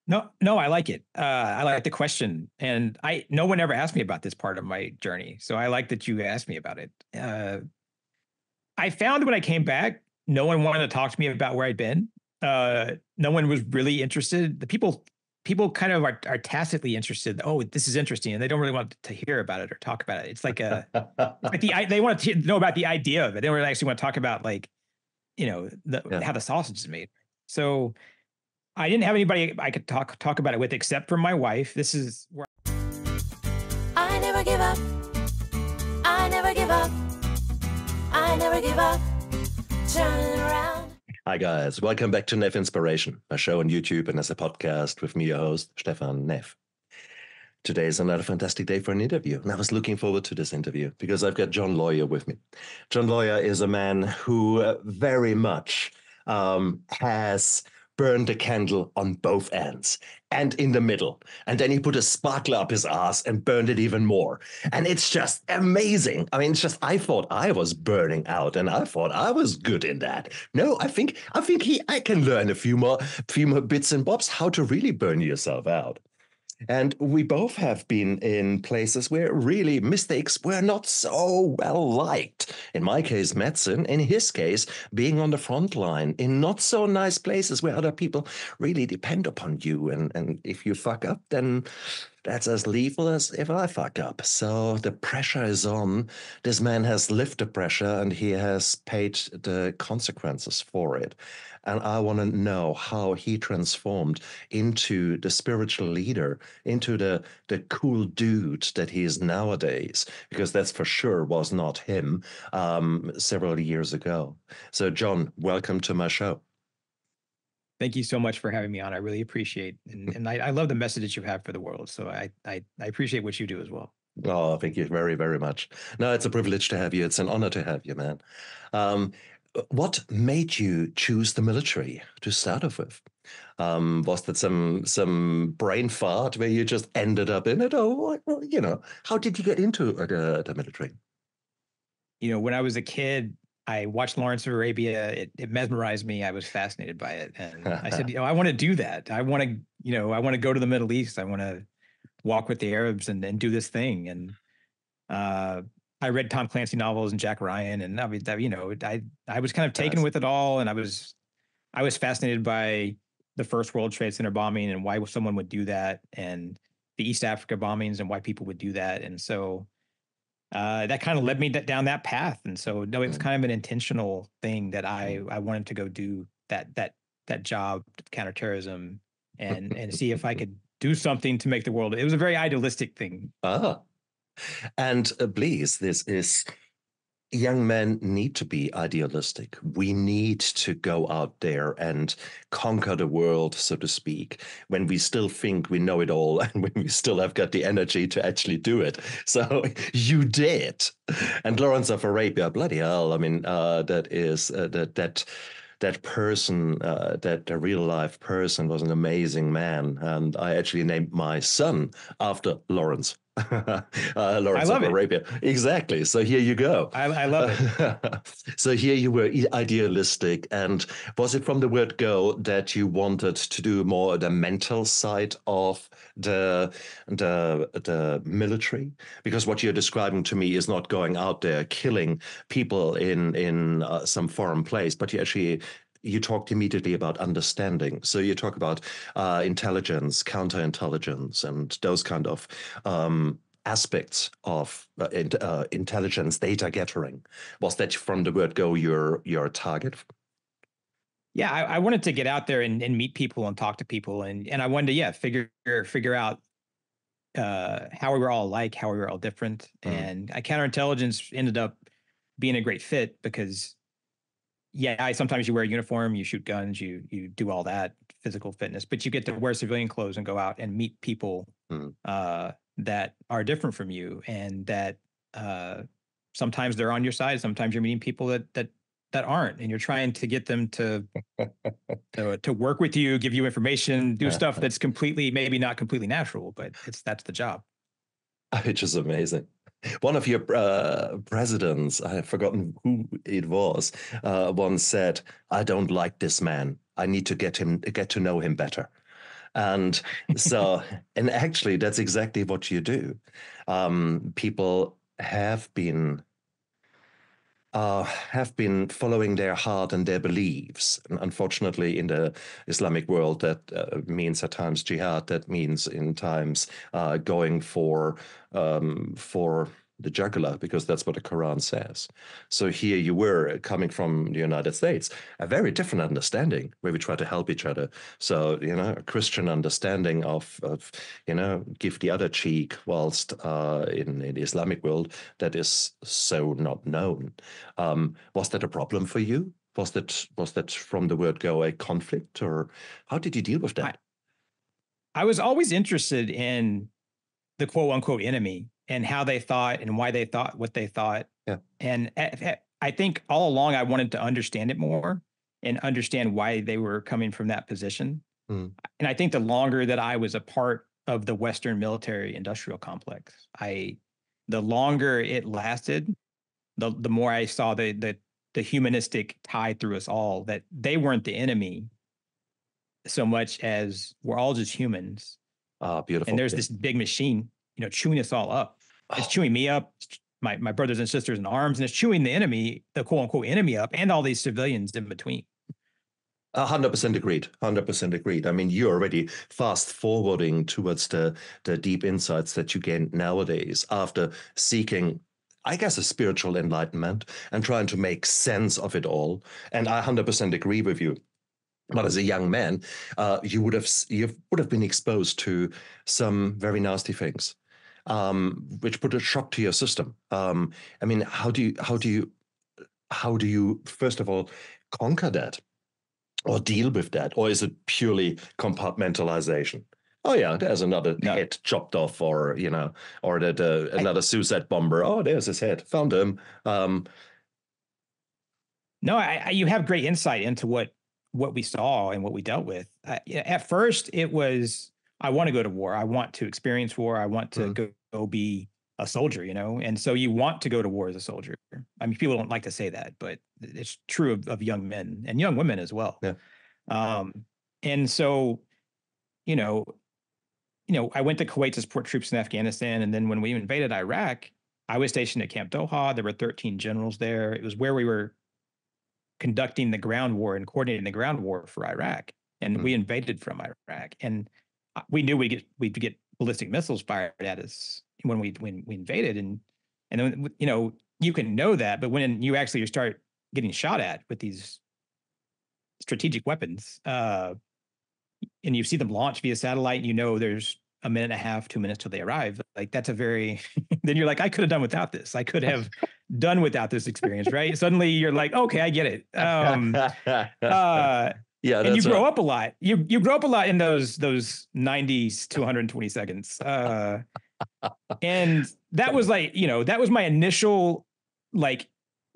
No, I like it. I like the question, and no one ever asked me about this part of my journey, so I like that you asked me about it. I found when I came back, no one wanted to talk to me about where I'd been. No one was really interested. The people kind of are tacitly interested. Oh, this is interesting, and they don't really want to hear about it or talk about it. It's like they want to know about the idea of it. They don't really actually want to talk about like Yeah. how the sausage is made. So I didn't have anybody I could talk about it with except for my wife. This is where I never give up. I never give up. I never give up. Turning around. Hi, guys. Welcome back to Neff Inspiration, a show on YouTube and as a podcast with me, your host, Stephan Neff. Today is another fantastic day for an interview, and I was looking forward to this interview because I've got John Lawyer with me. John Lawyer is a man who very much has burned the candle on both ends and in the middle. And then he put a sparkler up his ass and burned it even more. And it's just amazing. I mean, it's just, I thought I was burning out and I thought I was good in that. No, I think I can learn a few more bits and bobs how to really burn yourself out. And we both have been in places where really mistakes were not so well liked. In my case, medicine. In his case, being on the front line in not so nice places where other people really depend upon you. And if you fuck up, then that's as lethal as if I fuck up. So the pressure is on. This man has lived the pressure and he has paid the consequences for it. And I want to know how he transformed into the spiritual leader, into the cool dude that he is nowadays, because that's for sure was not him several years ago. So, John, welcome to my show. Thank you so much for having me on. I really appreciate, and I love the messages you have for the world. So I appreciate what you do as well. Oh, thank you very, very much. No, it's a privilege to have you. It's an honor to have you, man. What made you choose the military to start off with? Was that some brain fart where you just ended up in it? Or, how did you get into the military? When I was a kid, I watched Lawrence of Arabia. It mesmerized me. I was fascinated by it. And I said, I want to do that. I want to go to the Middle East. I want to walk with the Arabs and do this thing. And I read Tom Clancy novels and Jack Ryan, and I was kind of taken with it all. And I was fascinated by the first World Trade Center bombing and why someone would do that, and the East Africa bombings and why people would do that. And so that kind of led me down that path. And so, no, it was kind of an intentional thing that I wanted to go do that job, counterterrorism, and see if I could do something to make the world. It was a very idealistic thing. And please, this is young men need to be idealistic. We need to go out there and conquer the world, so to speak, when we still think we know it all and when we still have got the energy to actually do it. So you did. And Lawrence of Arabia, bloody hell. I mean, that is that person, that a real life person was an amazing man. And I actually named my son after Lawrence. Lawrence of Arabia. Exactly. So here you go. I love it. So here you were idealistic. And was it from the word go that you wanted to do more the mental side of the military? Because what you're describing to me is not going out there killing people in some foreign place, but you talked immediately about understanding. So you talk about intelligence, counterintelligence, and those kind of aspects of intelligence, data gathering. Was that from the word go your target? Yeah, I wanted to get out there and meet people and talk to people, and I wanted to figure out how we were all alike, how we were all different, and counterintelligence ended up being a great fit because. Yeah, sometimes you wear a uniform, you shoot guns, you do all that physical fitness, but you get to wear civilian clothes and go out and meet people that are different from you, and that sometimes they're on your side, sometimes you're meeting people that aren't, and you're trying to get them to work with you, give you information, do stuff that's maybe not completely natural, but that's the job. Which is amazing. One of your presidents, I have forgotten who it was, once said, "I don't like this man. I need to get to know him better." And so, and actually, that's exactly what you do. People have been following their heart and their beliefs. And unfortunately, in the Islamic world, that means at times jihad. That means in times going for the jugular, because that's what the Quran says. So here you were coming from the United States, a very different understanding where we try to help each other. So, a Christian understanding of give the other cheek, whilst in the Islamic world, that is so not known. Was that a problem for you? Was that from the word go a conflict, or how did you deal with that? I was always interested in the quote unquote enemy and how they thought and why they thought what they thought. Yeah. And I think all along I wanted to understand it more and understand why they were coming from that position. And I think the longer that I was a part of the Western military industrial complex, the longer it lasted, the more I saw the humanistic tie through us all, that they weren't the enemy so much as we're all just humans. Beautiful. And there's this big machine, chewing us all up. It's chewing me up, my brothers and sisters in arms, and it's chewing the enemy, the quote unquote enemy up, and all these civilians in between. 100% agreed. 100% agreed. I mean, you're already fast forwarding towards the deep insights that you gain nowadays after seeking, I guess, a spiritual enlightenment and trying to make sense of it all. And I 100% agree with you. But as a young man, you would have been exposed to some very nasty things, which put a shock to your system. I mean, how do you first of all conquer that, or deal with that, or is it purely compartmentalization? Oh yeah, there's another head chopped off, or or that another suicide bomber. Oh, there's his head. Found him. No, you have great insight into what we saw and what we dealt with. At first, it was, I want to go to war. I want to experience war. I want to go be a soldier, And so you want to go to war as a soldier. I mean, people don't like to say that, but it's true of young men and young women as well. Yeah. And so, I went to Kuwait to support troops in Afghanistan. And then when we invaded Iraq, I was stationed at Camp Doha. There were 13 generals there. It was where we were conducting the ground war and coordinating the ground war for Iraq. And we invaded from Iraq. And we knew we'd get ballistic missiles fired at us when we invaded. And then, you can know that, but when you actually start getting shot at with these strategic weapons, and you see them launch via satellite, there's a minute and a half, 2 minutes till they arrive. Like, that's a very, then you're like, I could have done without this. I could have done without this experience, right? Suddenly you're like, okay, I get it. Yeah, and you grow up a lot. You grow up a lot in those 90 to 120 seconds. And that was that was my initial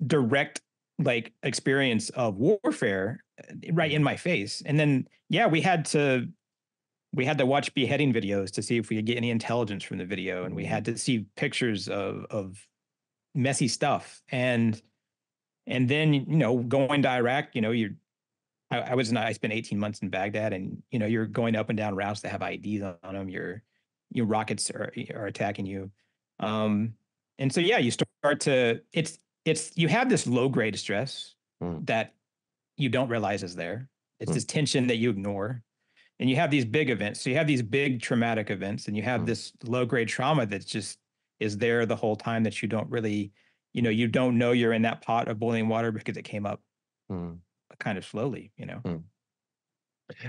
direct experience of warfare right in my face. And then, we had to watch beheading videos to see if we could get any intelligence from the video. And we had to see pictures of messy stuff. And then, going to Iraq, I spent 18 months in Baghdad, and, you're going up and down routes that have IDs on them. Your rockets are attacking you. And so, you start to, you have this low grade stress that you don't realize is there. It's this tension that you ignore. And you have these big events. So you have these big traumatic events, and you have this low grade trauma that just is there the whole time, that you don't really, you don't know you're in that pot of boiling water because it came up kind of slowly,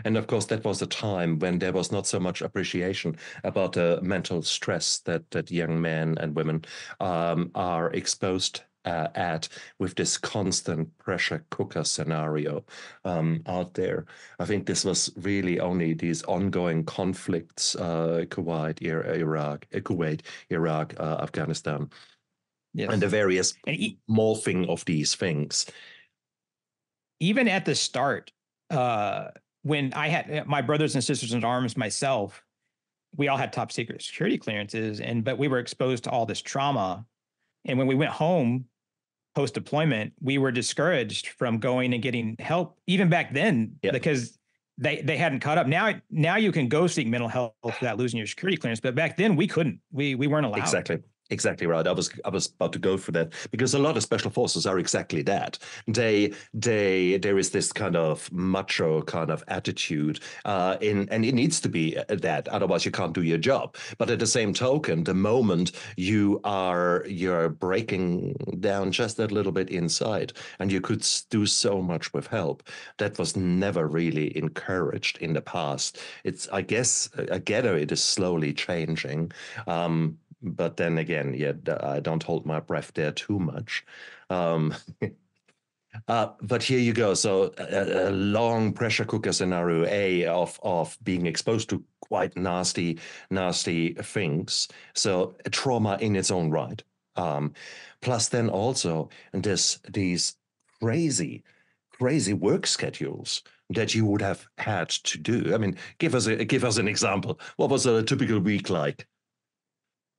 And of course, that was a time when there was not so much appreciation about the mental stress that young men and women are exposed at, with this constant pressure cooker scenario out there. I think this was really only these ongoing conflicts, Kuwait, Iraq, Afghanistan, and the various morphing of these things. Even at the start, when I had my brothers and sisters in arms, myself, we all had top secret security clearances, but we were exposed to all this trauma. And when we went home post deployment, we were discouraged from going and getting help, even back then, because they hadn't caught up. Now you can go seek mental health without losing your security clearance, but back then we couldn't. We weren't allowed. Exactly right. I was about to go for that, because a lot of special forces are exactly that. There is this kind of macho kind of attitude, and it needs to be that. Otherwise, you can't do your job. But at the same token, the moment you're breaking down just that little bit inside, and you could do so much with help, that was never really encouraged in the past. I guess it is slowly changing. But then again, I don't hold my breath there too much. But here you go. So a long pressure cooker scenario of being exposed to quite nasty things. So a trauma in its own right. Plus then also these crazy work schedules that you would have had to do. I mean, give us an example. What was a typical week like?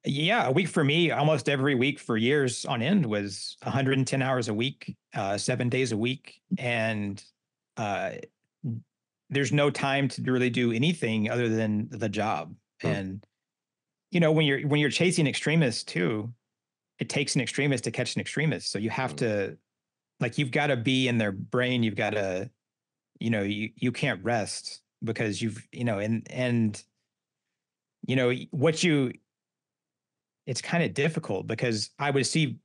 Yeah, a week for me, almost every week for years on end was 110 hours a week, 7 days a week. And there's no time to really do anything other than the job. And, when you're chasing extremists too, it takes an extremist to catch an extremist. So you have to, you've got to be in their brain. You've got to, you can't rest, because it's kind of difficult, because I would see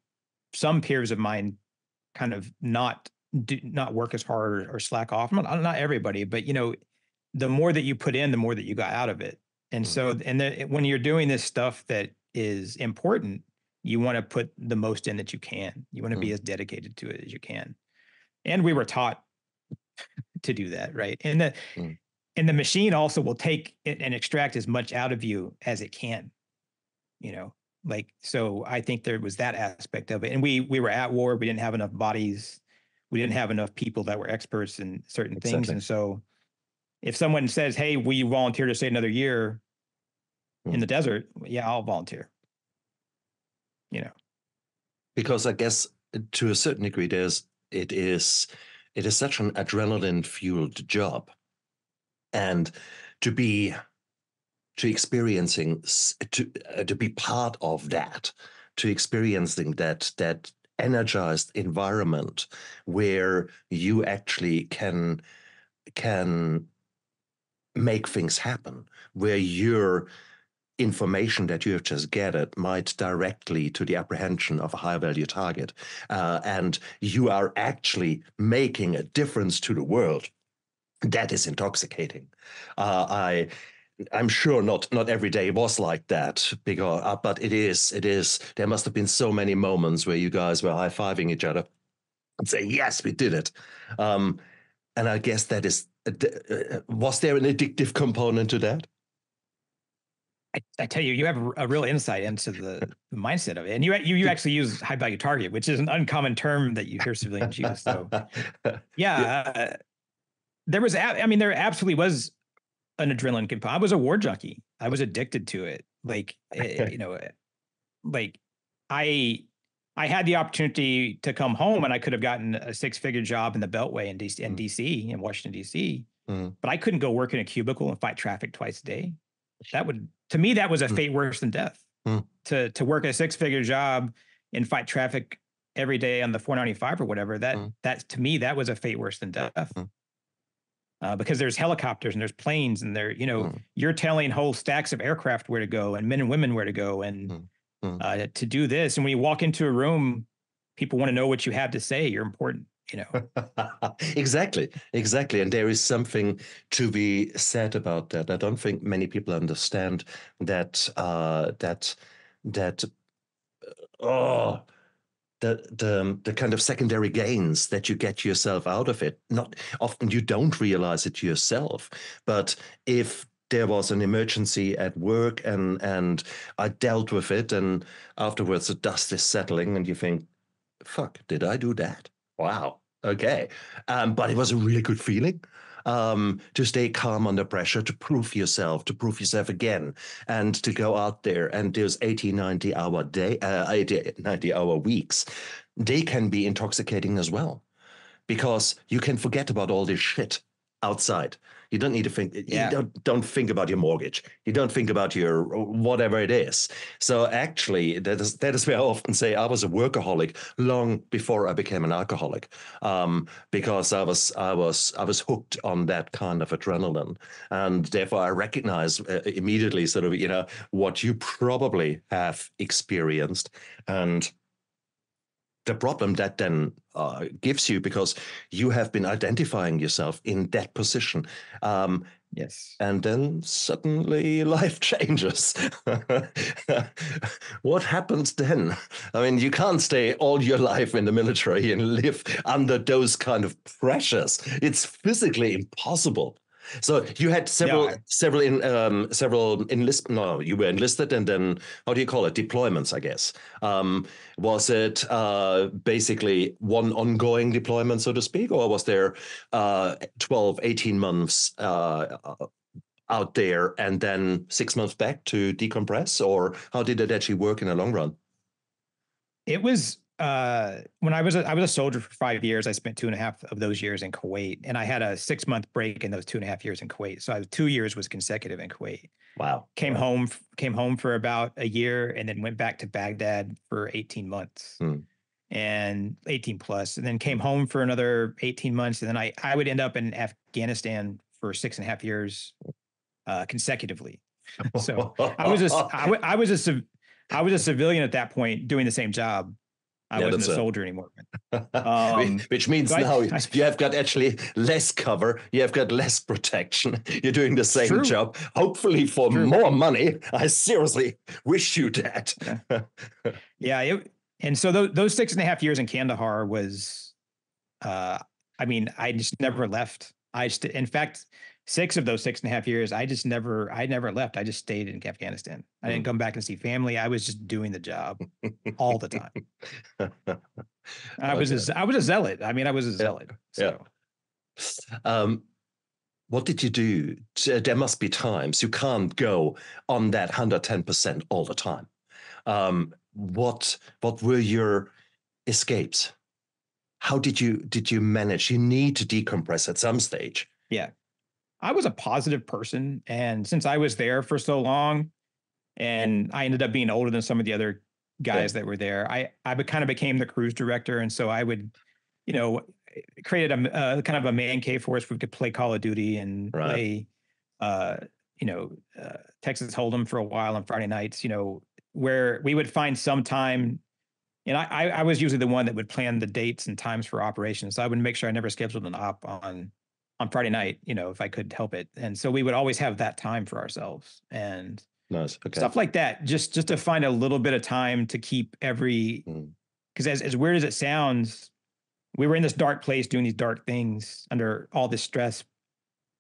some peers of mine kind of not work as hard or slack off. Not everybody, but the more that you put in, the more that you got out of it. And so, when you're doing this stuff that is important, you want to put the most in that you can. You want to be as dedicated to it as you can. And we were taught to do that, right? And the machine also will take it and extract as much out of you as it can. So I think there was that aspect of it. And we were at war. We didn't have enough bodies. We didn't have enough people that were experts in certain things. And so if someone says, hey, will you volunteer to stay another year in the desert? Yeah, I'll volunteer. Because I guess to a certain degree, it is such an adrenaline fueled job. And to be part of that, to experiencing that energized environment where you actually can make things happen, where your information that you have just gathered might direct lead to the apprehension of a high value target, and you are actually making a difference to the world. That is intoxicating. I'm sure not every day was like that, because but it is. There must have been so many moments where you guys were high-fiving each other and say, "Yes, we did it." And I guess that is. Was there an addictive component to that? I tell you, you have a real insight into the mindset of it, and you actually use high-value target, which is an uncommon term that you hear civilians use. So, yeah, there absolutely was an adrenaline component. I was a war junkie. I was addicted to it. I had the opportunity to come home, and I could have gotten a 6-figure job in the Beltway in DC, in Washington, DC. But I couldn't go work in a cubicle and fight traffic twice a day. To me, that was a fate worse than death. To work a 6-figure job and fight traffic every day on the 495 or whatever, that to me, that was a fate worse than death. Because there's helicopters and there's planes, and you're telling whole stacks of aircraft where to go and men and women where to go, and to do this. And when you walk into a room, people want to know what you have to say. You're important, Exactly. And there is something to be said about that. I don't think many people understand that the kind of secondary gains that you get yourself out of it. Not often you don't realize it yourself, but if there was an emergency at work and I dealt with it, and afterwards the dust is settling and you think, fuck, did I do that? Wow. Okay. But it was a really good feeling. To stay calm under pressure, to prove yourself again, and to go out there. And those 90 hour weeks, they can be intoxicating as well, because you can forget about all this shit outside. You don't need to think. Yeah. You don't think about your mortgage. You don't think about your whatever it is. So actually, that is where I often say I was a workaholic long before I became an alcoholic, because I was hooked on that kind of adrenaline, and therefore I recognize immediately sort of what you probably have experienced and the problem that then gives you, because you have been identifying yourself in that position. Yes. And then suddenly life changes. What happens then? I mean, you can't stay all your life in the military and live under those kind of pressures. It's physically impossible. So you had several enlist. No, you were enlisted, and then how do you call it? Deployments, I guess. Was it basically one ongoing deployment, so to speak, or was there 12, 18 months out there and then 6 months back to decompress, or how did it actually work in the long run? It was when I was a soldier for 5 years. I spent 2.5 of those years in Kuwait, and I had a 6-month break in those 2.5 years in Kuwait. So 2 years was consecutive in Kuwait. Wow. Came home for about a year, and then went back to Baghdad for 18 months and 18 plus, and then came home for another 18 months. And then I would end up in Afghanistan for 6.5 years consecutively. So I was a civilian at that point doing the same job. I wasn't a soldier anymore. Which means now you have got actually less cover. You have got less protection. You're doing the same job, hopefully for more money. I seriously wish you that. Yeah. And so those 6.5 years in Kandahar was, I just never left. In fact, 6 of those 6.5 years, I never left. I just stayed in Afghanistan. I didn't come back and see family. I was just doing the job all the time. I was a zealot. I was a zealot. So. Yeah. What did you do? There must be times you can't go on that 110% all the time. What were your escapes? How did you manage? You need to decompress at some stage. Yeah. I was a positive person, and since I was there for so long, and I ended up being older than some of the other guys that were there, I kind of became the cruise director, and so I would, created a kind of a man cave for us. We could play Call of Duty and play, Texas Hold'em for a while on Friday nights. Where we would find some time. And I was usually the one that would plan the dates and times for operations. So I would make sure I never scheduled an op on Friday night, if I could help it. And so we would always have that time for ourselves and stuff like that, just to find a little bit of time to keep because as weird as it sounds, we were in this dark place doing these dark things under all this stress.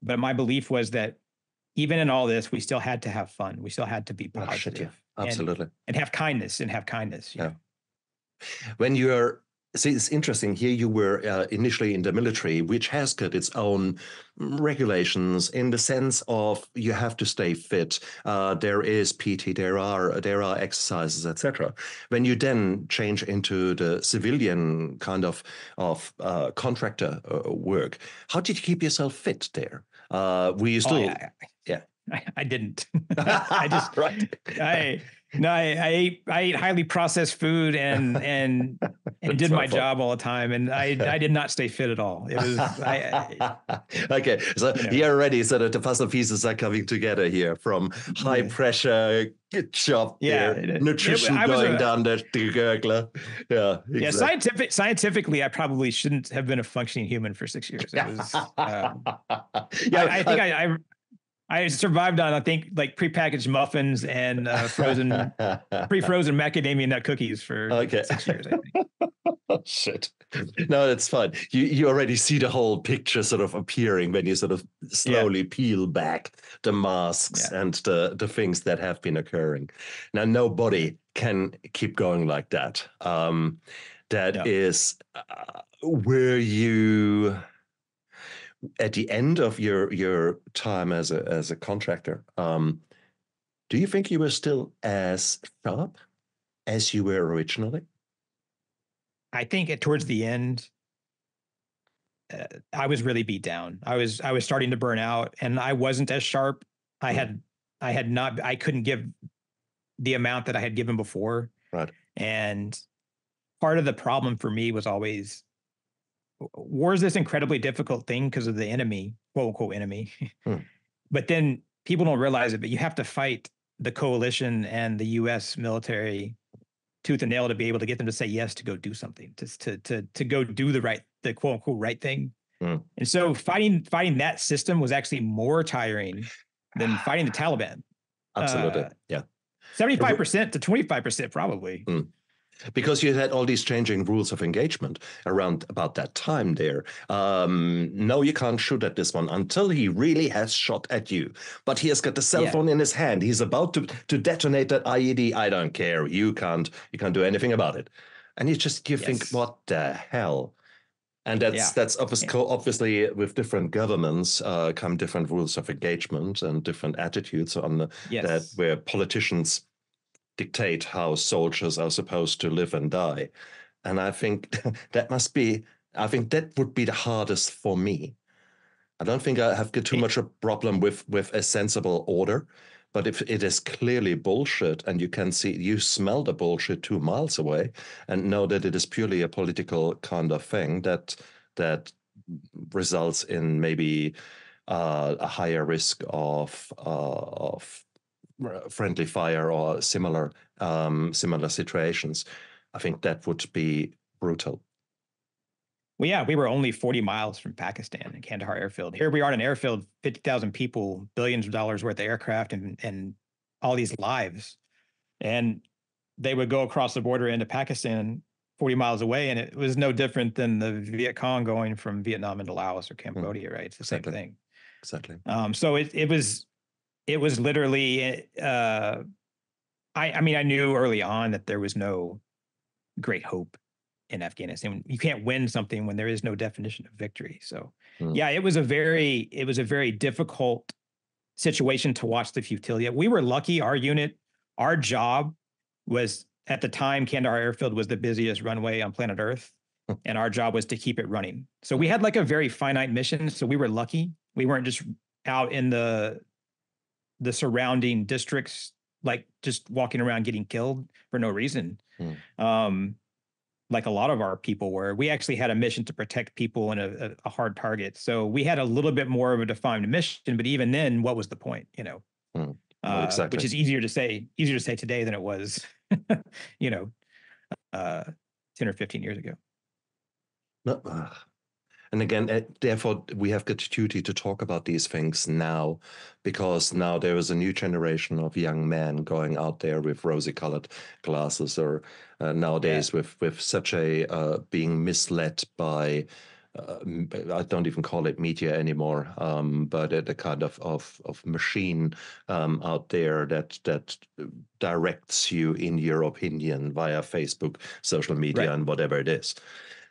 But my belief was that even in all this, we still had to have fun. We still had to be positive. Absolutely. And have kindness Yeah. When it's interesting here, you were initially in the military, which has got its own regulations in the sense of you have to stay fit. There is PT, there are exercises, etc. When you then change into the civilian kind of contractor work, how did you keep yourself fit there? Were you still? I didn't. I ate highly processed food and did my job all the time, and I did not stay fit at all. It was okay. So here already, sort of the puzzle pieces are coming together here from high pressure job there, nutrition going down the gurgler. Yeah, exactly. Yeah. Scientifically, I probably shouldn't have been a functioning human for 6 years. It was. I think I survived on, I think, like prepackaged muffins and pre-frozen macadamia nut cookies for 6 years, I think. Oh, shit. No, that's fine. You already see the whole picture sort of appearing when you sort of slowly peel back the masks and the things that have been occurring. Now, nobody can keep going like that. That is where you... At the end of your time as a contractor, do you think you were still as sharp as you were originally? I think towards the end, I was really beat down. I was starting to burn out, and I wasn't as sharp. I couldn't give the amount that I had given before. Right. And part of the problem for me was always, war is this incredibly difficult thing because of the enemy, quote unquote enemy. But then people don't realize it, but you have to fight the coalition and the US military tooth and nail to be able to get them to say yes to go do something, to go do the quote unquote right thing. And so fighting that system was actually more tiring than fighting the Taliban. Absolutely. Yeah. 75% to 25% probably. Because you had all these changing rules of engagement around about that time there. No, you can't shoot at this one until he really has shot at you. But he has got the cell phone in his hand. He's about to detonate that IED. I don't care. You can't do anything about it. And you think, what the hell? And that's obviously with different governments come different rules of engagement and different attitudes on that, where politicians dictate how soldiers are supposed to live and die. And I think that would be the hardest for me. I don't think I have too much a problem with a sensible order, but if it is clearly bullshit and you smell the bullshit 2 miles away and know that it is purely a political kind of thing that results in maybe a higher risk of friendly fire or similar situations, I think that would be brutal. Well, yeah, we were only 40 miles from Pakistan in Kandahar airfield. Here we are in an airfield, 50,000 people, billions of dollars worth of aircraft, and all these lives. And they would go across the border into Pakistan 40 miles away, and it was no different than the Viet Cong going from Vietnam into Laos or Cambodia, right? It's the same thing. Exactly. So it was literally, I mean, I knew early on that there was no great hope in Afghanistan. You can't win something when there is no definition of victory. So yeah, it was a very difficult situation to watch the futility. We were lucky. Our unit, our job was, at the time, Kandahar Airfield was the busiest runway on planet Earth. And our job was to keep it running. So we had like a very finite mission. So we were lucky. We weren't just out in the surrounding districts, like just walking around getting killed for no reason. Like a lot of our people were. We actually had a mission to protect people in a hard target. So we had a little bit more of a defined mission, but even then, what was the point, exactly. Which is easier to say today than it was, 10 or 15 years ago. And again, therefore, we have got duty to talk about these things now, because now there is a new generation of young men going out there with rosy-colored glasses, or nowadays with such a being misled by, I don't even call it media anymore, but a kind of machine out there that directs you in your opinion via Facebook, social media, and whatever it is.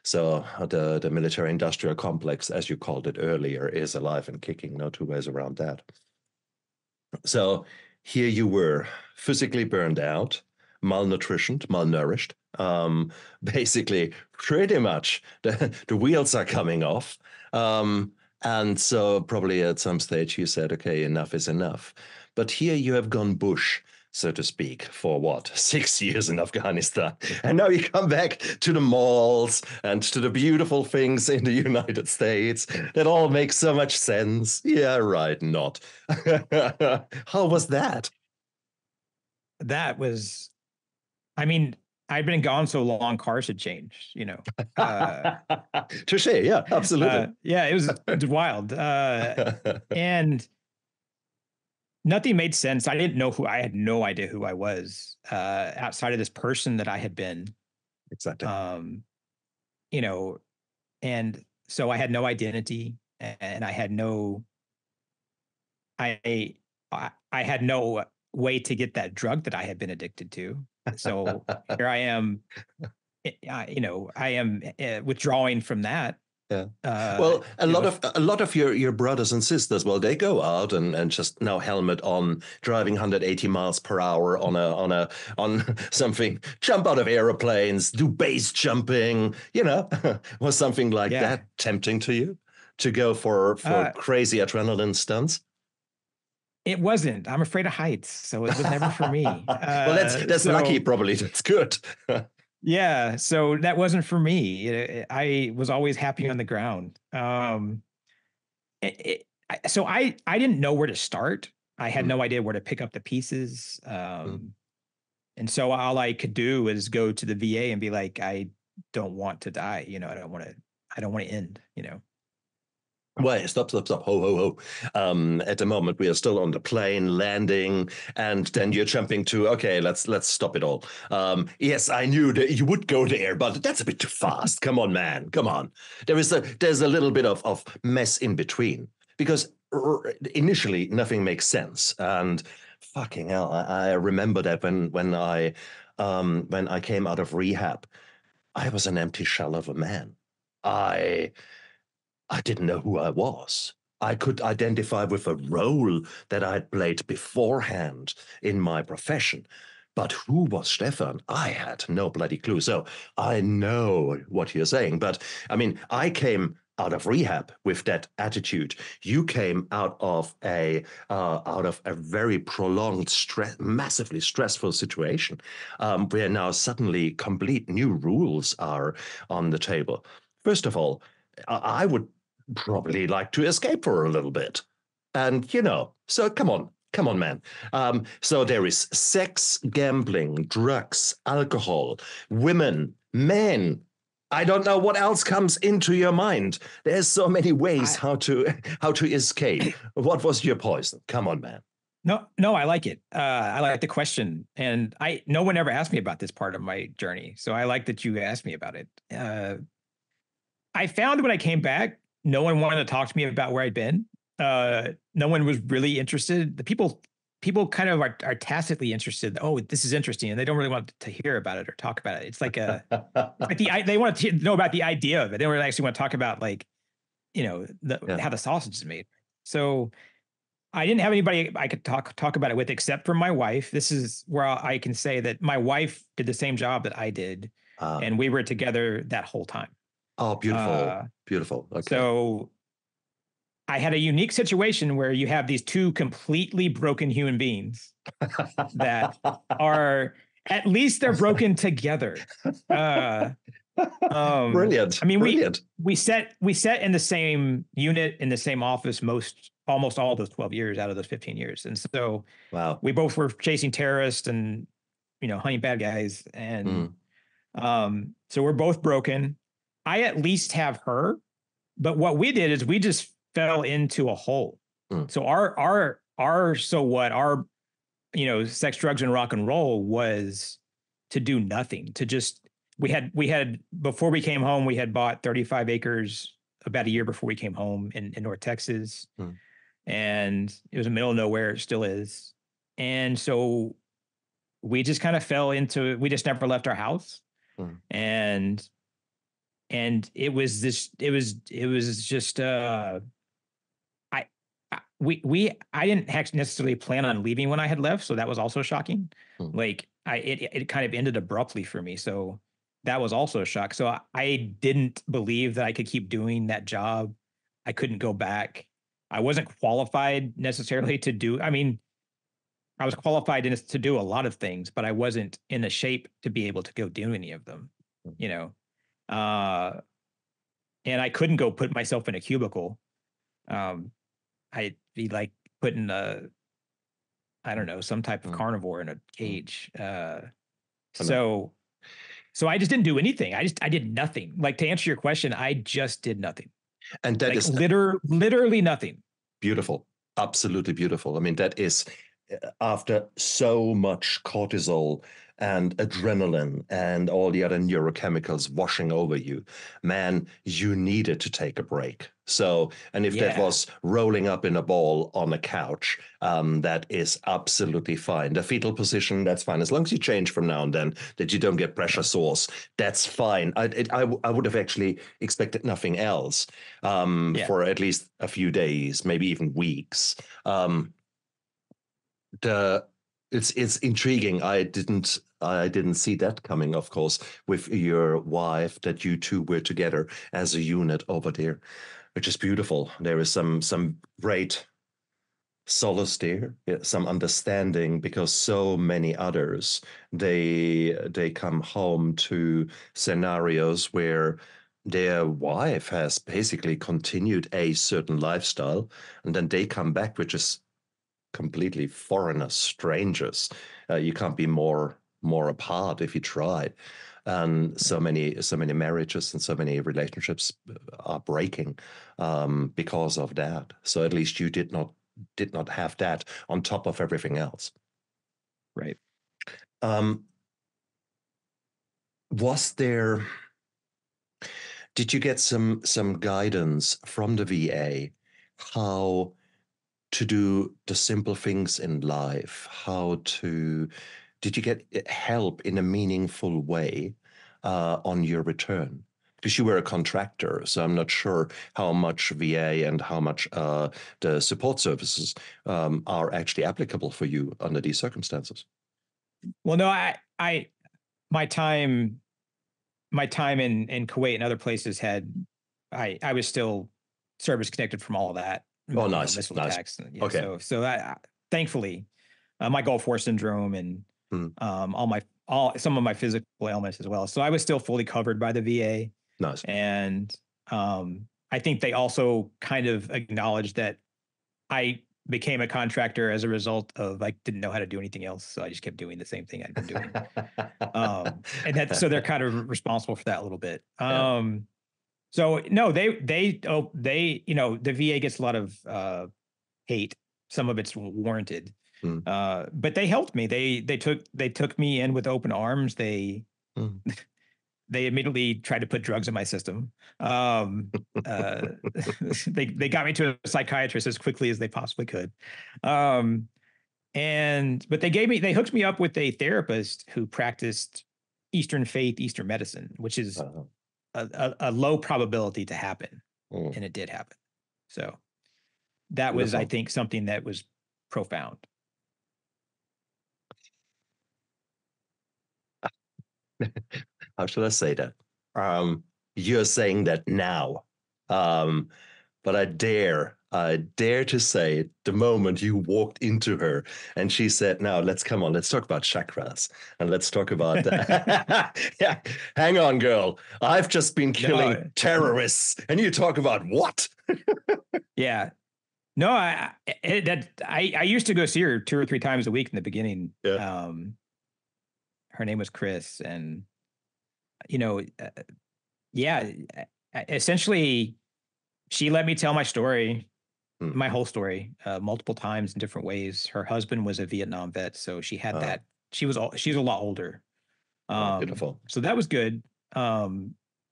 So the military-industrial complex, as you called it earlier, is alive and kicking. No two ways around that. So here you were, physically burned out, malnourished. Basically, pretty much the wheels are coming off. And so probably at some stage you said, okay, enough is enough. But here you have gone bush, so to speak, for 6 years in Afghanistan. And now you come back to the malls and to the beautiful things in the United States that all make so much sense. Yeah, right, not. How was that? That was, I mean, I'd been gone so long, cars had changed, Touche, yeah, absolutely. Yeah, it was wild. And nothing made sense. I had no idea who I was outside of this person that I had been. Exactly. And so I had no identity, and I had no way to get that drug that I had been addicted to. So here I am, I am withdrawing from that. Yeah. Well, a you know, lot of your brothers and sisters, well, they go out and just now helmet on, driving 180 miles per hour on something, jump out of airplanes, do base jumping, was something like yeah. that tempting to you to go for Uh, crazy adrenaline stunts? it wasn't. I'm afraid of heights, so it was never for me. Well, that's lucky, probably. That's good. Yeah, so that wasn't for me. I was always happy on the ground. So I didn't know where to start. I had no idea where to pick up the pieces. And so all I could do was go to the VA and be like, I don't want to die. I don't want to end. Wait, stop. Ho, ho, ho. At the moment, we are still on the plane landing, and then you're jumping to, okay, let's stop it all. Yes, I knew that you would go there, but that's a bit too fast. Come on, man. Come on. There's a little bit of mess in between, because initially nothing makes sense. And fucking hell, I remember that when I came out of rehab, I was an empty shell of a man. I didn't know who I was. I could identify with a role that I had played beforehand in my profession. But who was Stephan? I had no bloody clue. So I know what you're saying. But I mean, I came out of rehab with that attitude. You came out of a very prolonged, massively stressful situation, where now suddenly complete new rules are on the table. First of all, I would probably like to escape for a little bit. And, so come on, man. So there is sex, gambling, drugs, alcohol, women, men. I don't know what else comes into your mind. There's so many ways how to escape. What was your poison? Come on, man. No, I like it. I like the question, and no one ever asked me about this part of my journey, so I like that you asked me about it. I found when I came back, no one wanted to talk to me about where I'd been. No one was really interested. The people kind of are tacitly interested. Oh, this is interesting, and they don't really want to hear about it or talk about it. It's like they want to know about the idea of it. They don't really actually want to talk about how the sausage is made. So I didn't have anybody I could talk about it with except for my wife. This is where I can say that my wife did the same job that I did, and we were together that whole time. Oh, beautiful. Beautiful. Okay. So I had a unique situation where you have these two completely broken human beings that are, at least they're broken together. Brilliant. I mean, brilliant. we sat in the same unit, in the same office almost all those 12 years out of those 15 years. And so wow, we both were chasing terrorists and, hunting bad guys. And so we're both broken. I at least have her, but what we did is we just fell into a hole. So our sex, drugs, and rock and roll was to do nothing, to just, we had before we came home, we had bought 35 acres about a year before we came home in North Texas. And it was in the middle of nowhere. It still is. And so we just kind of fell into, we just never left our house. And it was just, I didn't necessarily plan on leaving when I had left. So that was also shocking. Like it kind of ended abruptly for me. So that was also a shock. So I didn't believe that I could keep doing that job. I couldn't go back. I wasn't qualified necessarily to do, I was qualified to do a lot of things, but I wasn't in the shape to be able to go do any of them, and I couldn't go put myself in a cubicle. I'd be like putting some type of carnivore in a cage. So I just didn't do anything. I did nothing. Like, to answer your question, I just did nothing. And that is literally nothing. Beautiful. Absolutely beautiful. I mean, that is after so much cortisol and adrenaline and all the other neurochemicals washing over you, man, you needed to take a break. So, and if that Yeah. was rolling up in a ball on a couch, that is absolutely fine. The fetal position, that's fine. As long as you change from now and then, that you don't get pressure sores, that's fine. I would have actually expected nothing else for at least a few days, maybe even weeks. It's intriguing. I didn't see that coming, of course, with your wife, that you two were together as a unit over there, which is beautiful. There is some great solace there, some understanding, because so many others, they come home to scenarios where their wife has basically continued a certain lifestyle, and then they come back, which is completely foreigners, strangers. You can't be more apart if you try. And so many marriages and so many relationships are breaking because of that. So at least you did not have that on top of everything else. Right. Did you get some guidance from the VA how to do the simple things in life? Did you get help in a meaningful way on your return? Because you were a contractor, so I'm not sure how much VA and how much the support services are actually applicable for you under these circumstances. Well, no, my time in Kuwait and other places I was still service connected from all of that. Oh, nice, missile nice. attacks. Yeah, Okay. So I thankfully, my Gulf War syndrome and some of my physical ailments as well. So I was still fully covered by the VA. Nice. And I think they also kind of acknowledged that I became a contractor as a result of I didn't know how to do anything else, so I just kept doing the same thing I'd been doing. So they're kind of responsible for that a little bit. So no, they the VA gets a lot of hate. Some of it's warranted, but they helped me. They took me in with open arms. They immediately tried to put drugs in my system. They got me to a psychiatrist as quickly as they possibly could. But they hooked me up with a therapist who practiced Eastern faith, Eastern medicine, which is a low probability to happen. And it did happen. So that was, I think, something that was profound. How should I say that? You're saying that now, but I dare to say the moment you walked into her and she said, "Now let's talk about chakras and let's talk about yeah, hang on, girl. I've just been killing terrorists, and you talk about what?" Yeah. No, I used to go see her 2 or 3 times a week in the beginning. Yeah. Her name was Chris, and essentially she let me tell my story, my whole story, multiple times in different ways. Her husband was a Vietnam vet, so she had that. She's a lot older. Beautiful. So that was good.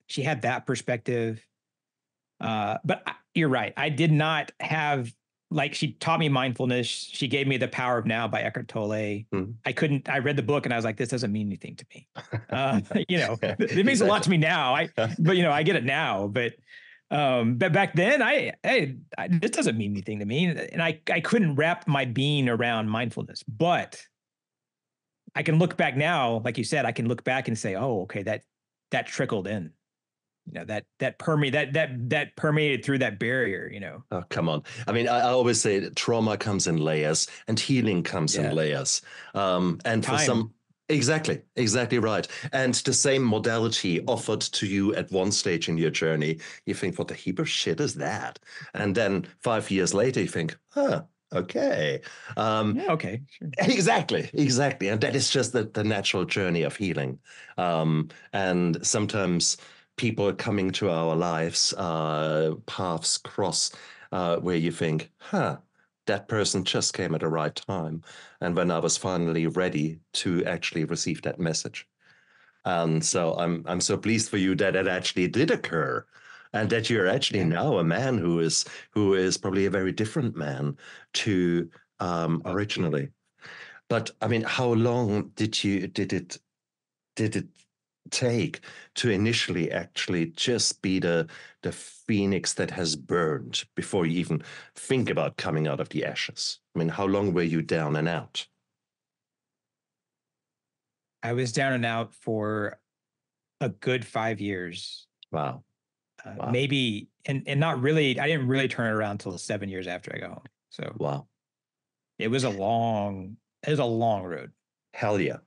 She had that perspective. But you're right. I did not have, she taught me mindfulness. She gave me The Power of Now by Eckhart Tolle. I read the book and I was like, this doesn't mean anything to me. It means a lot to me now. I get it now, but back then this doesn't mean anything to me. And I couldn't wrap my being around mindfulness, but I can look back now, like you said, I can look back and say, oh, okay, that trickled in. That permeated through that barrier, Oh, come on. I mean, I always say that trauma comes in layers and healing comes in layers. And time. For some, exactly right. And the same modality offered to you at one stage in your journey, you think, what the heap of shit is that? And then 5 years later, you think, okay. Okay. Sure. Exactly. And that is just the natural journey of healing. And sometimes people coming to our lives, paths cross, where you think, that person just came at the right time. And when I was finally ready to actually receive that message. And so I'm so pleased for you that it actually did occur. and that you're actually now a man who is probably a very different man to originally. But I mean, how long did it take to initially actually just be the phoenix that has burned before you even think about coming out of the ashes? I mean, how long were you down and out? I was down and out for a good 5 years. Wow. Wow. Maybe, and not really, I didn't really turn it around until 7 years after I got home. So wow. It was a long road. Hell yeah.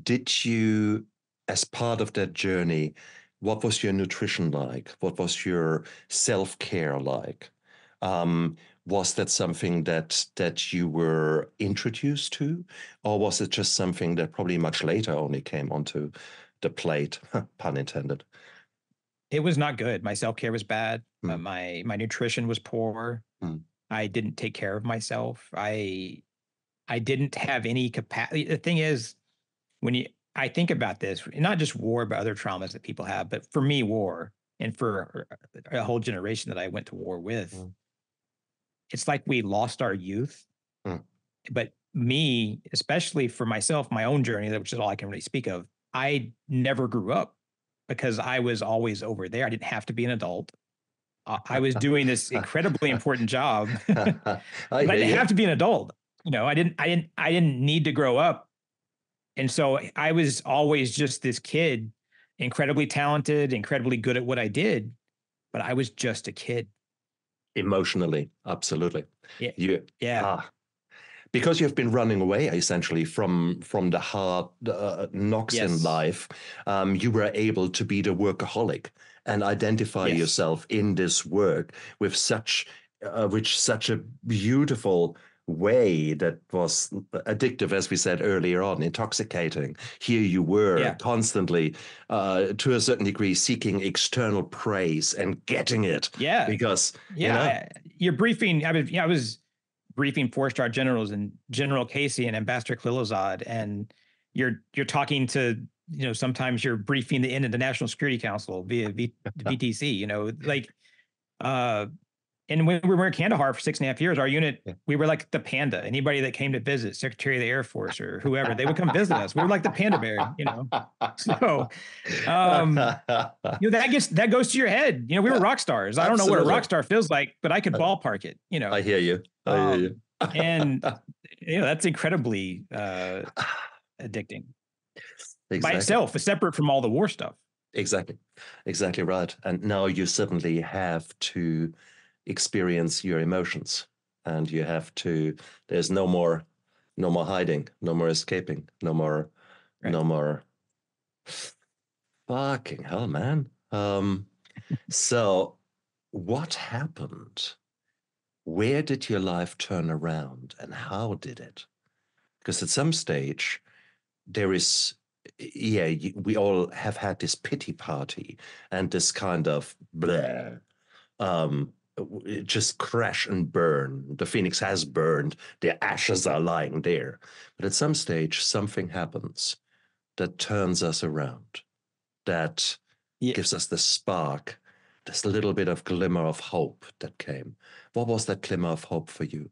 Did you, as part of that journey, what was your nutrition like? What was your self-care like? Was that something that you were introduced to, or was it just something that probably much later only came onto the plate, pun intended? It was not good. My self-care was bad. My nutrition was poor. I didn't take care of myself. I didn't have any capacity. The thing is, I think about this, not just war, but other traumas that people have, but for me, war, and for a whole generation that I went to war with, it's like we lost our youth. But me, especially for myself, my own journey, which is all I can really speak of, I never grew up because I was always over there. I didn't have to be an adult. I was doing this incredibly important job. But I didn't have to be an adult. You know, I didn't need to grow up. And so I was always just this kid, incredibly talented, incredibly good at what I did, but I was just a kid. Emotionally, absolutely. Yeah. Because you've been running away essentially from the hard knocks in life, you were able to be the workaholic and identify yourself in this work with such a beautiful way that was addictive, as we said earlier on, intoxicating. Here you were constantly, to a certain degree, seeking external praise and getting it. Yeah, because you're briefing. I was briefing 4-star generals and General Casey and Ambassador Khalilzad, and you're talking to, sometimes you're briefing the end of the National Security Council via VTC. And when we were in Kandahar for 6.5 years, our unit, we were like the panda. Anybody that came to visit, Secretary of the Air Force or whoever, they would come visit us. We were like the panda bear, So, that goes to your head. We were rock stars. I don't know what a rock star feels like, but I could ballpark it. I hear you. And that's incredibly addicting by itself, separate from all the war stuff. Exactly right. And now you suddenly have to experience your emotions, and you have to. There's no more hiding, no more escaping, no more. Fucking hell, man. So what happened? Where did your life turn around, and how did it? Because at some stage there is, we all have had this pity party and this kind of blah, just crash and burn. The phoenix has burned. The ashes are lying there. But at some stage, something happens that turns us around, that gives us the spark, this little bit of glimmer of hope that came. What was that glimmer of hope for you?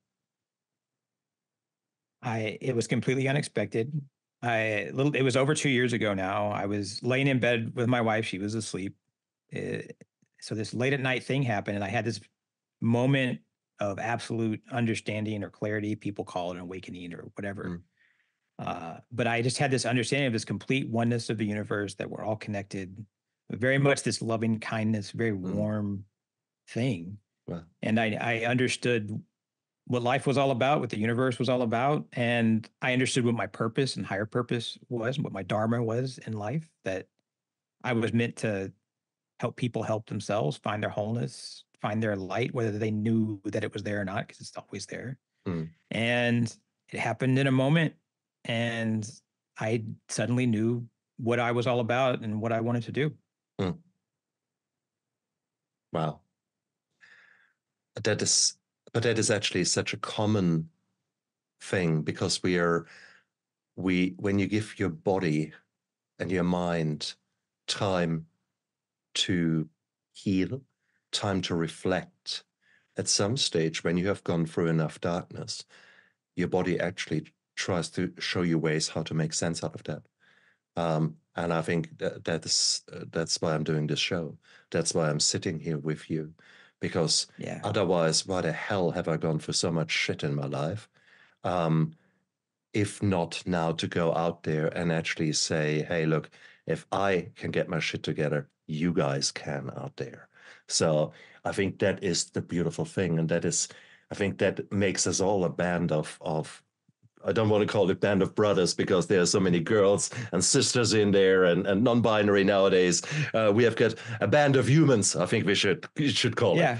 It was completely unexpected. It was over 2 years ago now. I was laying in bed with my wife. She was asleep. So this late at night thing happened, and I had this moment of absolute understanding or clarity. People call it an awakening or whatever. But I just had this understanding of this complete oneness of the universe, that we're all connected, very much this loving kindness, very warm thing. Wow. And I understood what life was all about, what the universe was all about. And I understood what my purpose and higher purpose was, what my dharma was in life, that I was meant to help people help themselves, find their wholeness, find their light, whether they knew that it was there or not, because it's always there. And it happened in a moment, and I suddenly knew what I was all about and what I wanted to do. Wow. That is actually such a common thing, because when you give your body and your mind time to heal, time to reflect. At some stage, when you have gone through enough darkness, your body actually tries to show you ways how to make sense out of that. And I think that's why I'm doing this show. That's why I'm sitting here with you, because otherwise, why the hell have I gone through so much shit in my life? If not now to go out there and actually say, hey, look, if I can get my shit together, you guys can out there. So I think that is the beautiful thing. And I think that makes us all a band of I don't want to call it band of brothers, because there are so many girls and sisters in there, and non-binary nowadays. We have got a band of humans, I think we should call it.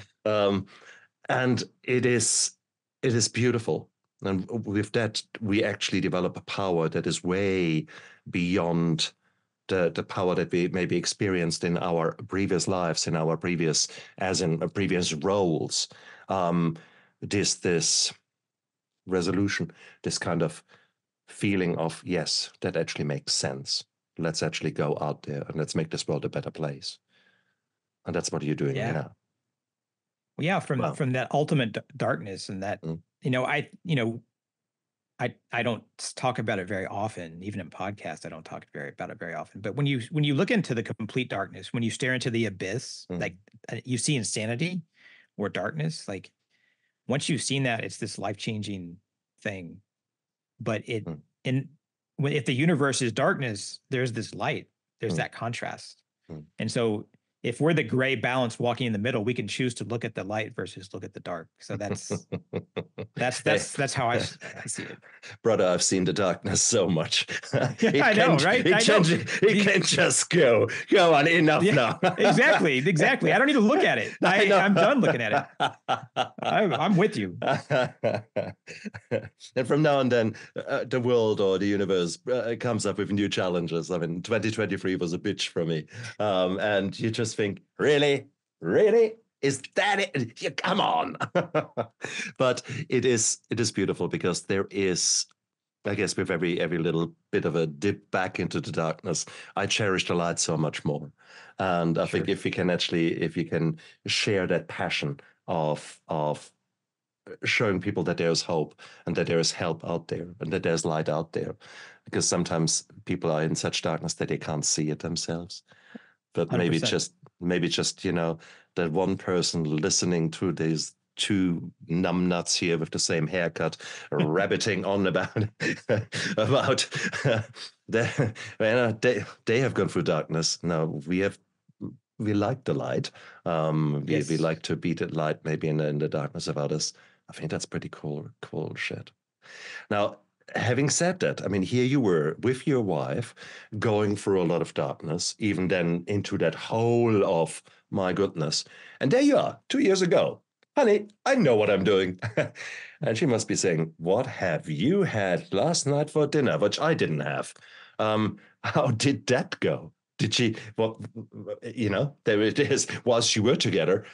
And it is beautiful. And with that, we actually develop a power that is way beyond the power that we maybe experienced in our previous lives, in our previous roles. This resolution, this kind of feeling of, yes, that actually makes sense. Let's actually go out there and let's make this world a better place. And that's what you're doing now. Well, yeah, from that ultimate darkness, and that, I don't talk about it very often, even in podcasts. I don't talk about it very often. But when you look into the complete darkness, when you stare into the abyss, like you see insanity or darkness, like once you've seen that, it's this life-changing thing. But if the universe is darkness, there's this light, there's that contrast. And so if we're the gray balance walking in the middle, we can choose to look at the light versus look at the dark. So that's how I see it. Brother, I've seen the darkness so much. I know, right? It can just go on, enough now. Exactly. I don't need to look at it. I'm done looking at it. I'm with you. And from now on then, the world or the universe comes up with new challenges. I mean, 2023 was a bitch for me. And you just think, really? Is that it? Yeah, come on. But it is beautiful, because there is, I guess, with every little bit of a dip back into the darkness, I cherish the light so much more. And I think if you can share that passion of showing people that there's hope and that there is help out there and that there's light out there, because sometimes people are in such darkness that they can't see it themselves. But 100%. maybe just that one person listening to these two numbnuts here with the same haircut rabbiting on about they have gone through darkness. Now we like the light. We like to be the light, maybe in the darkness of others. I think that's pretty cool shit. Now, having said that, I mean, here you were with your wife going through a lot of darkness, even then into that hole of, my goodness. And there you are, 2 years ago. Honey, I know what I'm doing. And she must be saying, what have you had last night for dinner, which I didn't have? How did that go? Did she, there it is. Whilst you were together,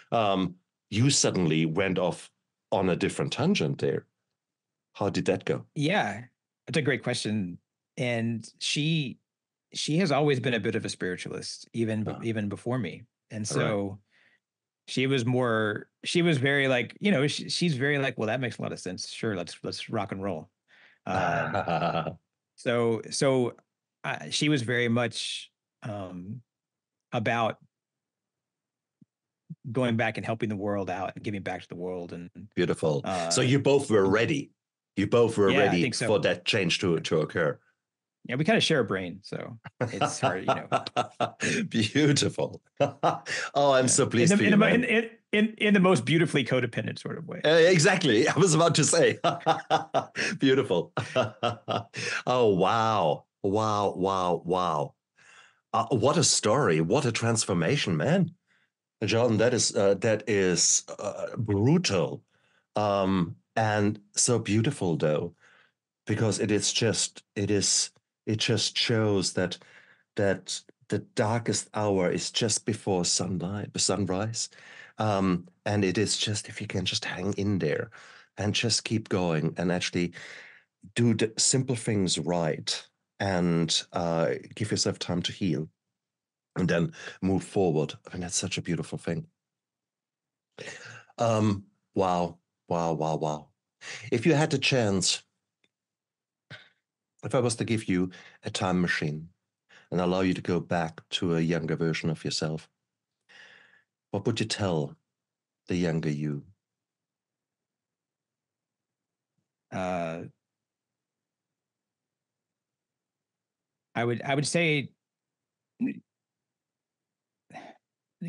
you suddenly went off on a different tangent there. How did that go? Yeah, that's a great question. And she has always been a bit of a spiritualist, even before me. And so she was very like, she's very like, well, that makes a lot of sense. Sure. Let's rock and roll. So she was very much about going back and helping the world out and giving back to the world. And beautiful. So you both were ready. You both were ready for that change to occur. Yeah, we kind of share a brain, so it's hard, Beautiful. Oh, I'm so pleased for you, man. In the most beautifully codependent sort of way. Exactly. I was about to say. Beautiful. Oh, wow. Wow. What a story. What a transformation, man. John, that is brutal. And so beautiful, though, because it just shows that the darkest hour is just before sunrise. And it is just, if you can just hang in there and just keep going and actually do the simple things right and give yourself time to heal. and then move forward. I mean, that's such a beautiful thing. Wow, wow, wow, wow. If you had the chance, if I was to give you a time machine and allow you to go back to a younger version of yourself, what would you tell the younger you? I would say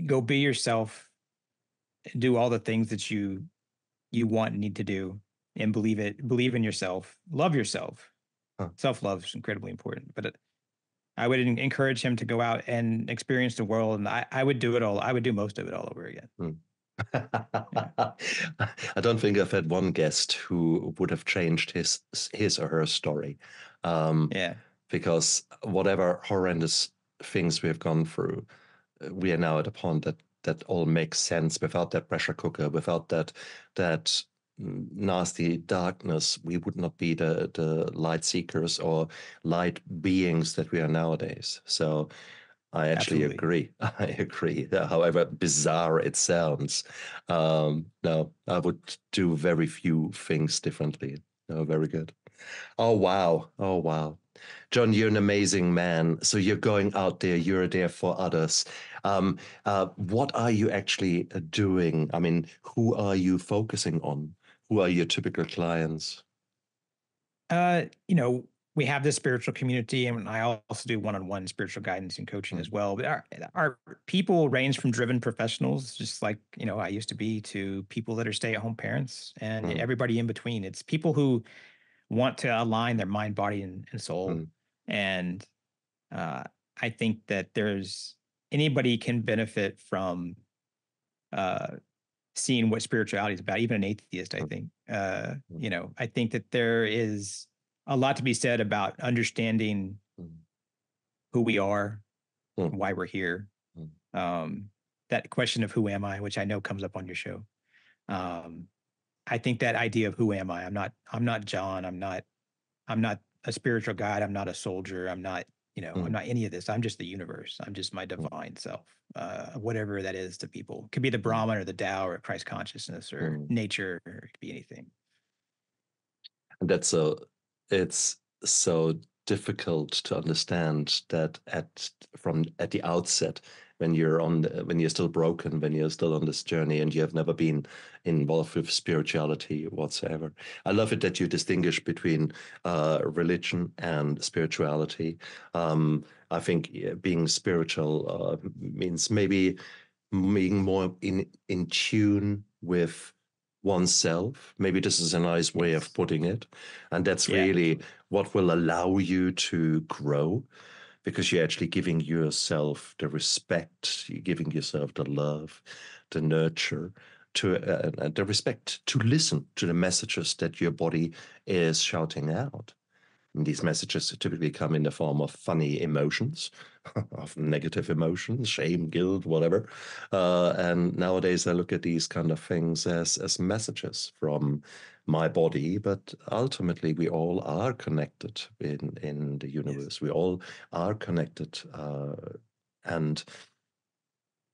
go be yourself, do all the things that you want and need to do, and believe in yourself, love yourself. Huh. Self-love is incredibly important, but I would encourage him to go out and experience the world, and I would do it all. I would do most of it all over again. Hmm. Yeah. I don't think I've had one guest who would have changed his or her story. Yeah. Because whatever horrendous things we have gone through, we are now at a point that all makes sense. Without that pressure cooker, without that nasty darkness, we would not be the light seekers or light beings that we are nowadays. So I actually Absolutely. agree. I agree. However bizarre it sounds, no, I would do very few things differently. No, very good. Oh wow. Oh wow. John, you're an amazing man. So you're going out there, you're there for others. What are you actually doing? I mean, who are you focusing on? Who are your typical clients? You know, we have this spiritual community, and I also do one-on-one spiritual guidance and coaching as well. But our people range from driven professionals, just like, you know, I used to be, to people that are stay-at-home parents, and Mm, everybody in between. It's people who want to align their mind, body, and soul. mm, And uh, I think that there's anybody can benefit from uh, seeing what spirituality is about, even an atheist, I mm, think. mm, You know, I think that there is a lot to be said about understanding mm, who we are, mm, why we're here. mm, Um, that question of who am I, which I know comes up on your show. Um, I think that idea of who am I? I'm not John. I'm not a spiritual guide. I'm not a soldier. I'm not, you know, I'm mm, not any of this. I'm just the universe. I'm just my mm, divine self, whatever that is to people. It could be the mm, Brahman or the Tao or Christ consciousness or mm. nature, or it could be anything. And that's so, it's so difficult to understand that at the outset, when you're when you're still broken, when you're still on this journey and you have never been involved with spirituality whatsoever. I love it that you distinguish between religion and spirituality. I think being spiritual means maybe being more in tune with oneself. Maybe this is a nice way of Yes. putting it. And that's Yeah. really what will allow you to grow, because you're actually giving yourself the respect, you're giving yourself the love, the nurture, to the respect to listen to the messages that your body is shouting out. And these messages typically come in the form of funny emotions, of negative emotions, shame, guilt, whatever. And nowadays, I look at these kind of things as messages from my body, but ultimately, we all are connected in the Yes. universe. We all are connected, and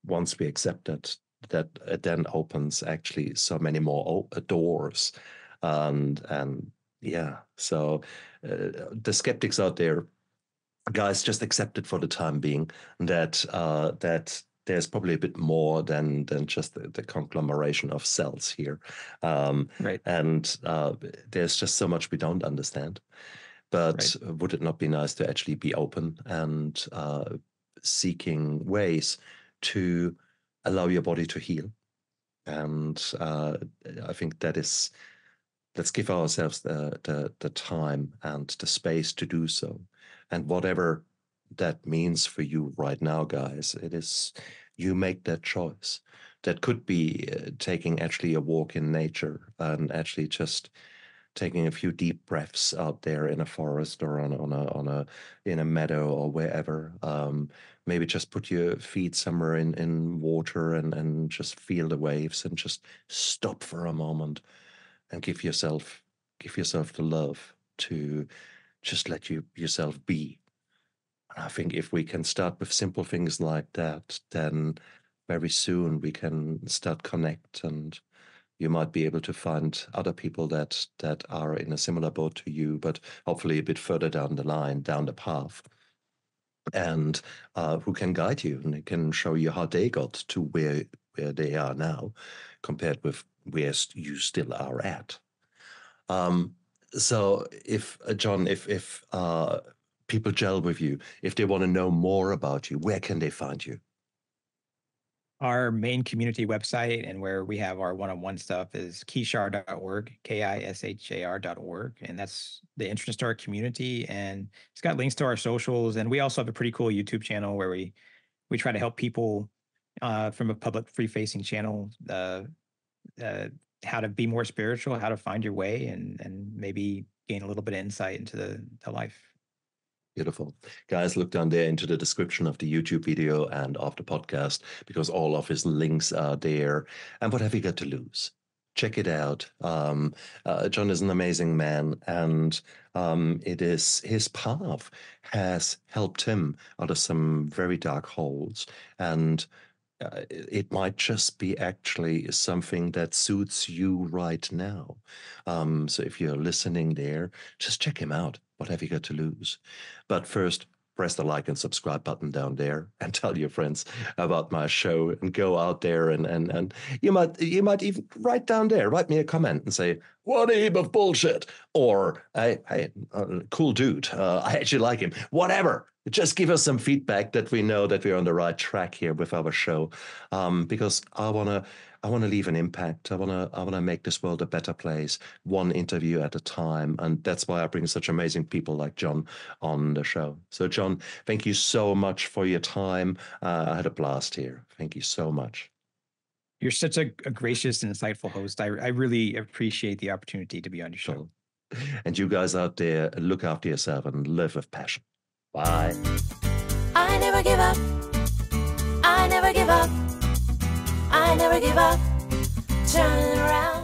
once we accept that, that it then opens actually so many more doors, and yeah. So the skeptics out there, guys, just accept it for the time being that that there's probably a bit more than just the conglomeration of cells here, Right. and there's just so much we don't understand. Right. But would it not be nice to actually be open and seeking ways to allow your body to heal? And I think that is, let's give ourselves the time and the space to do so. And whatever that means for you right now, guys, it is, you make that choice. That could be taking actually a walk in nature and actually just taking a few deep breaths out there in a forest or on a in a meadow or wherever. Maybe just put your feet somewhere in water and just feel the waves and just stop for a moment and give yourself the love to just let yourself be. I think if we can start with simple things like that, then very soon we can start connect, and you might be able to find other people that are in a similar boat to you, but hopefully a bit further down the line, down the path, and who can guide you and can show you how they got to where they are now, compared with where you still are at. So if John, if people gel with you, if they want to know more about you, where can they find you? Our main community website and where we have our one-on-one stuff is kishar.org, KISHAR.org. And that's the entrance to our community. And it's got links to our socials. And we also have a pretty cool YouTube channel where we try to help people from a public free-facing channel how to be more spiritual, how to find your way, and maybe gain a little bit of insight into the life. Beautiful. Guys, look down there into the description of the YouTube video and of the podcast, because all of his links are there. And what have you got to lose? Check it out. John is an amazing man, and it is his path has helped him out of some very dark holes. And it might just be actually something that suits you right now. So if you're listening there, just check him out. What have you got to lose? But first, press the like and subscribe button down there and tell your friends about my show, and go out there and you might even write down there, write me a comment and say, what a heap of bullshit, or hey, cool dude, I actually like him, whatever. Just give us some feedback that we know that we're on the right track here with our show, because I wanna leave an impact. I wanna make this world a better place, one interview at a time, and that's why I bring such amazing people like John on the show. So, John, thank you so much for your time. I had a blast here. Thank you so much. You're such a gracious and insightful host. I really appreciate the opportunity to be on your show. And you guys out there, look after yourself and live with passion. Bye. I never give up. I never give up. I never give up. Turn around.